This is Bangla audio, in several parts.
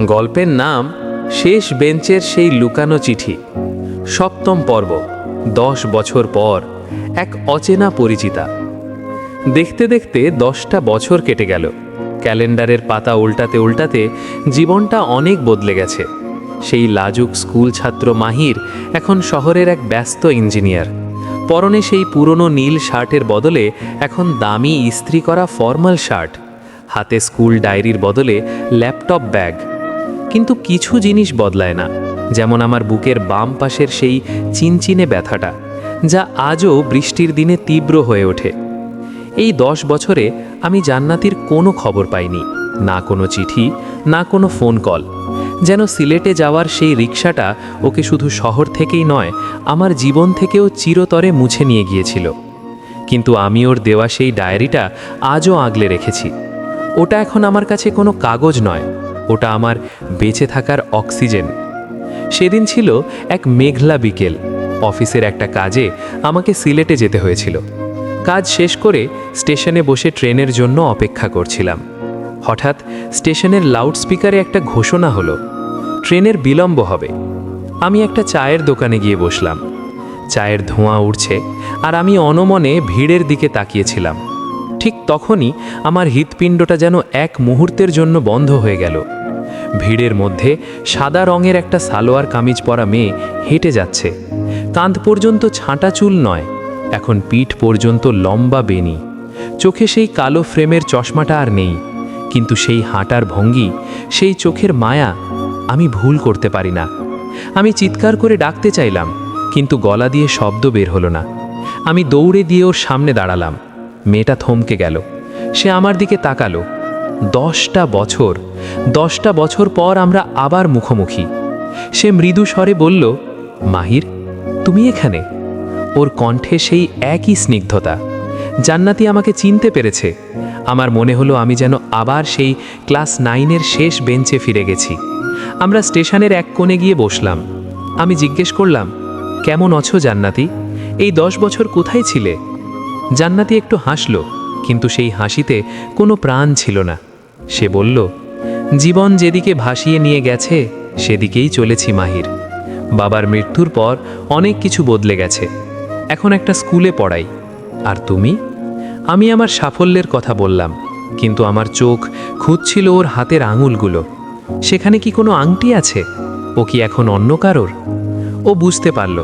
গল্পের নাম শেষ বেঞ্চের সেই লুকানো চিঠি। সপ্তম পর্ব। 10 বছর পর এক অচেনা পরিচিতা। দেখতে দেখতে 10টা বছর কেটে গেল। ক্যালেন্ডারের পাতা উল্টাতে উল্টাতে জীবনটা অনেক বদলে গেছে। সেই লাজুক স্কুল ছাত্র মাহির এখন শহরের এক ব্যস্ত ইঞ্জিনিয়ার। পরনে সেই পুরনো নীল শার্টের বদলে এখন দামি ইস্ত্রি করা ফর্মাল শার্ট। হাতে স্কুল ডায়েরির বদলে ল্যাপটপ ব্যাগ। কিন্তু কিছু জিনিস বদলায় না, যেমন আমার বুকের বাম পাশের সেই চিনচিনে ব্যথাটা, যা আজও বৃষ্টির দিনে তীব্র হয়ে ওঠে। এই 10 বছরে আমি জান্নাতির কোনো খবর পাইনি, না কোনো চিঠি, না কোনো ফোন কল। যেন সিলেটে যাওয়ার সেই রিকশাটা ওকে শুধু শহর থেকেই নয়, আমার জীবন থেকেও চিরতরে মুছে নিয়ে গিয়েছিল। কিন্তু আমি ওর দেওয়া সেই ডায়েরিটা আজও আগলে রেখেছি। ওটা এখন আমার কাছে কোনো কাগজ নয়, ওটা আমার বেঁচে থাকার অক্সিজেন। সেদিন ছিল এক মেঘলা বিকেল। অফিসের একটা কাজে আমাকে সিলেটে যেতে হয়েছিল। কাজ শেষ করে স্টেশনে বসে ট্রেনের জন্য অপেক্ষা করছিলাম। হঠাৎ স্টেশনের লাউডস্পিকারে একটা ঘোষণা হলো, ট্রেনের বিলম্ব হবে। আমি একটা চায়ের দোকানে গিয়ে বসলাম। চায়ের ধোঁয়া উঠছে আর আমি অনমনে ভিড়ের দিকে তাকিয়েছিলাম। ঠিক তখনই আমার হৃৎপিণ্ডটা যেন এক মুহূর্তের জন্য বন্ধ হয়ে গেল। ভিড়ের মধ্যে সাদা রঙের একটা সালোয়ার কামিজ পরা মেয়ে হেঁটে যাচ্ছে। কাঁধ পর্যন্ত ছাঁটা চুল নয়, এখন পিঠ পর্যন্ত লম্বা বেনি। চোখে সেই কালো ফ্রেমের চশমাটা আর নেই, কিন্তু সেই হাঁটার ভঙ্গি, সেই চোখের মায়া আমি ভুল করতে পারি না। আমি চিৎকার করে ডাকতে চাইলাম, কিন্তু গলা দিয়ে শব্দ বের হলো না। আমি দৌড়ে দিয়ে ওর সামনে দাঁড়ালাম। মেয়েটা থমকে গেল। সে আমার দিকে তাকালো। 10টা বছর পর আমরা আবার মুখোমুখি। সে মৃদু স্বরে বলল, মাহির, তুমি এখানে? ওর কণ্ঠে সেই একই স্নিগ্ধতা। জান্নাতি আমাকে চিনতে পেরেছে। আমার মনে হলো আমি যেন আবার সেই ক্লাস 9-এর শেষ বেঞ্চে ফিরে গেছি। আমরা স্টেশনের এক কোণে গিয়ে বসলাম। আমি জিজ্ঞেস করলাম, কেমন আছো জান্নাতি? এই 10 বছর কোথায় ছিলে? জান্নাতি একটু হাসল, কিন্তু সেই হাসিতে কোনো প্রাণ ছিল না। সে বলল, জীবন যেদিকে ভাসিয়ে নিয়ে গেছে সেদিকেই চলেছি মাহির। বাবার মৃত্যুর পর অনেক কিছু বদলে গেছে। এখন একটা স্কুলে পড়াই। আর তুমি? আমি আমার সাফল্যের কথা বললাম, কিন্তু আমার চোখ খুঁজছিল ওর হাতের আঙুলগুলো। সেখানে কি কোনো আংটি আছে? ও কি এখন অন্য কারোর? ও বুঝতে পারল।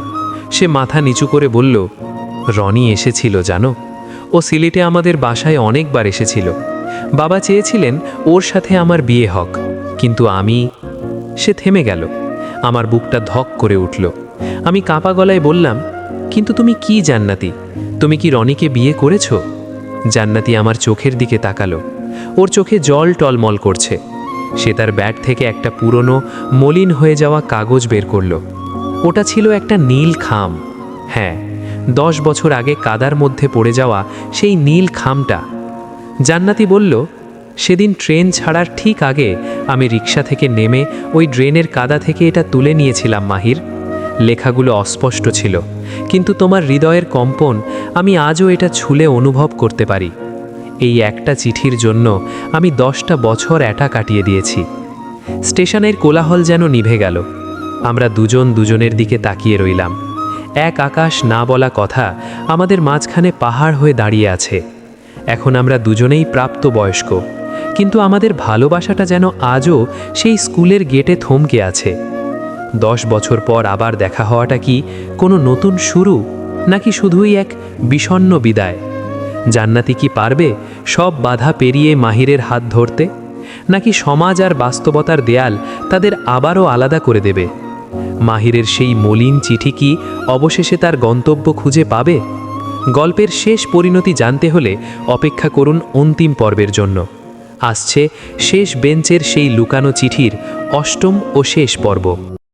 সে মাথা নিচু করে বলল, রনি এসেছিল জানো। ও সিলেটে আমাদের বাসায় অনেকবার এসেছিল। বাবা চেয়েছিলেন ওর সাথে আমার বিয়ে হোক, কিন্তু আমি। সে থেমে গেল। আমার বুকটা ধক করে উঠল। আমি কাঁপা গলায় বললাম, কিন্তু তুমি কি জান্নাতি? তুমি কি রনিকে বিয়ে করেছ? জান্নাতি আমার চোখের দিকে তাকালো। ওর চোখে জল টলমল করছে। সে তার ব্যাগ থেকে একটা পুরনো মলিন হয়ে যাওয়া কাগজ বের করল। ওটা ছিল একটা নীল খাম। হ্যাঁ, 10 বছর আগে কাদার মধ্যে পড়ে যাওয়া সেই নীল খামটা। জান্নাতি বলল, সেদিন ট্রেন ছাড়ার ঠিক আগে আমি রিকশা থেকে নেমে ওই ড্রেনের কাদা থেকে এটা তুলে নিয়েছিলাম মাহির। লেখাগুলো অস্পষ্ট ছিল, কিন্তু তোমার হৃদয়ের কম্পন আমি আজও এটা ছুলে অনুভব করতে পারি। এই একটা চিঠির জন্য আমি 10টা বছর একা কাটিয়ে দিয়েছি। স্টেশনের কোলাহল যেন নিভে গেল। আমরা দুজন দুজনের দিকে তাকিয়ে রইলাম। এক আকাশ, না বলা কথা আমাদের মাঝখানে পাহাড় হয়ে দাঁড়িয়ে আছে। এখন আমরা দুজনেই প্রাপ্তবয়স্ক, কিন্তু আমাদের ভালোবাসাটা যেন আজও সেই স্কুলের গেটে থমকে আছে। 10 বছর পর আবার দেখা হওয়াটা কি কোনো নতুন শুরু, নাকি শুধুই এক বিষণ্ণ বিদায়? জান্নাতি কি পারবে সব বাধা পেরিয়ে মাহিরের হাত ধরতে, নাকি সমাজ আর বাস্তবতার দেয়াল তাদের আবারও আলাদা করে দেবে? মাহিরের সেই মলিন চিঠি কি অবশেষে তার গন্তব্য খুঁজে পাবে? গল্পের শেষ পরিণতি জানতে হলে অপেক্ষা করুন অন্তিম পর্বের জন্য। আসছে শেষ বেঞ্চের সেই লুকানো চিঠির 8ম ও শেষ পর্ব।